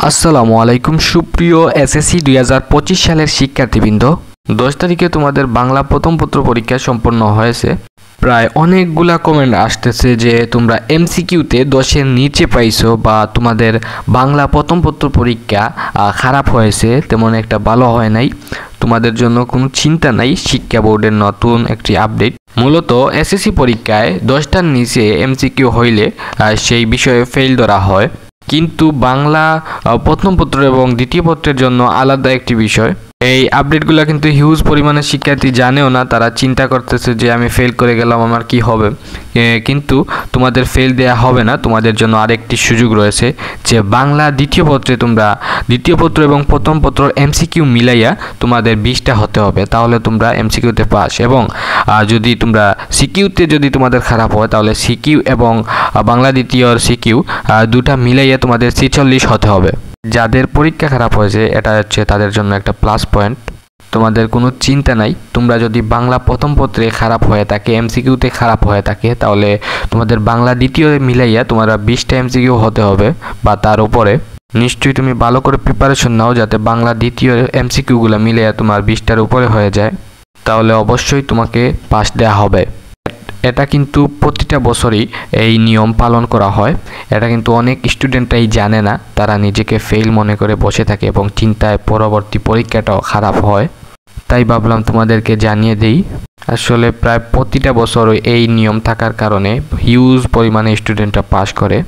আসসালামু আলাইকুম সুপ্রিয় এসএসসি 2025 সালের শিক্ষার্থীবৃন্দ। 10 তারিখে তোমাদের বাংলা প্রথম পত্র পরীক্ষা সম্পন্ন হয়েছে। প্রায় অনেকগুলা কমেন্ট আসতেছে যে তোমরা এমসিকিউতে 10-এর নিচে পাইছো বা তোমাদের বাংলা প্রথম পত্র পরীক্ষা খারাপ হয়েছে, তেমন একটা ভালো হয় নাই। তোমাদের জন্য কোনো চিন্তা নাই, শিক্ষা বোর্ডের নতুন একটি আপডেট। মূলত এসএসসি পরীক্ষায় 10টার নিচে এমসিকিউ হইলে সেই বিষয়ে ফেল ধরা হয়, কিন্তু বাংলা প্রথম পত্র এবং দ্বিতীয় পত্রের জন্য আলাদা একটি বিষয়। এই আপডেটগুলো কিন্তু হিউজ পরিমাণে শিক্ষার্থী জানেও না, তারা চিন্তা করতেছে যে আমি ফেল করে গেলাম, আমার কি হবে। কিন্তু তোমাদের ফেল দেয়া হবে না, তোমাদের জন্য আরেকটি সুযোগ রয়েছে যে বাংলা দ্বিতীয় পত্রে তোমরা দ্বিতীয় পত্র এবং প্রথম পত্র এমসিকিউ মিলাইয়া তোমাদের 20টা হতে হবে, তাহলে তোমরা এমসিকিউতে পাস। এবং যদি তোমরা সিকিউতে যদি তোমাদের খারাপ হয় তাহলে সিকিউ এবং বাংলা দ্বিতীয়র সিকিউ দুটা মিলাইয়া তোমাদের 46 হতে হবে। যাদের পরীক্ষা খারাপ হয়েছে এটা হচ্ছে তাদের জন্য একটা প্লাস পয়েন্ট। তোমাদের কোনো চিন্তা নাই, তোমরা যদি বাংলা প্রথম পত্রে খারাপ হয়ে থাকে, এমসিকিউতে খারাপ হয়ে থাকে, তাহলে তোমাদের বাংলা দ্বিতীয় মিলাইয়া তোমরা 20টা এমসিকিউ হতে হবে বা তার উপরে। নিশ্চয়ই তুমি ভালো করে প্রিপারেশন নাও যাতে বাংলা দ্বিতীয় এমসিকিউগুলো মিলাইয়া তোমার 20টার উপরে হয়ে যায়, তাহলে অবশ্যই তোমাকে পাস দেওয়া হবে। এটা কিন্তু প্রতিটা বছরই এই নিয়ম পালন করা হয়। এটা কিন্তু অনেক স্টুডেন্টরাই জানে না, তারা নিজেকে ফেল মনে করে বসে থাকে এবং চিন্তায় পরবর্তী পরীক্ষাটাও খারাপ হয়। তাই ভাবলাম তোমাদেরকে জানিয়ে দিই। আসলে প্রায় প্রতিটা বছর এই নিয়ম থাকার কারণে হিউজ পরিমাণে স্টুডেন্টরা পাস করে।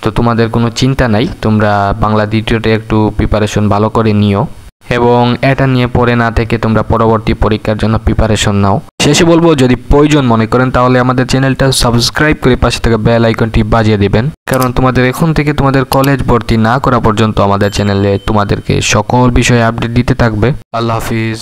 তো তোমাদের কোনো চিন্তা নাই, তোমরা বাংলা দ্বিতীয়টা একটু প্রিপারেশন ভালো করে নিও এবং এটা নিয়ে পড়ে না থেকে তোমরা পরবর্তী পরীক্ষার জন্য প্রিপারেশন নাও। শেষে বলবো, যদি প্রয়োজন মনে করেন তাহলে আমাদের চ্যানেলটা সাবস্ক্রাইব করে পাশে থাকা বেল আইকনটি বাজিয়ে দিবেন, কারণ তোমাদের এখন থেকে তোমাদের কলেজ ভর্তি না করা পর্যন্ত আমাদের চ্যানেলে তোমাদেরকে সকল বিষয়ে আপডেট দিতে থাকবে। আল্লাহ হাফিজ।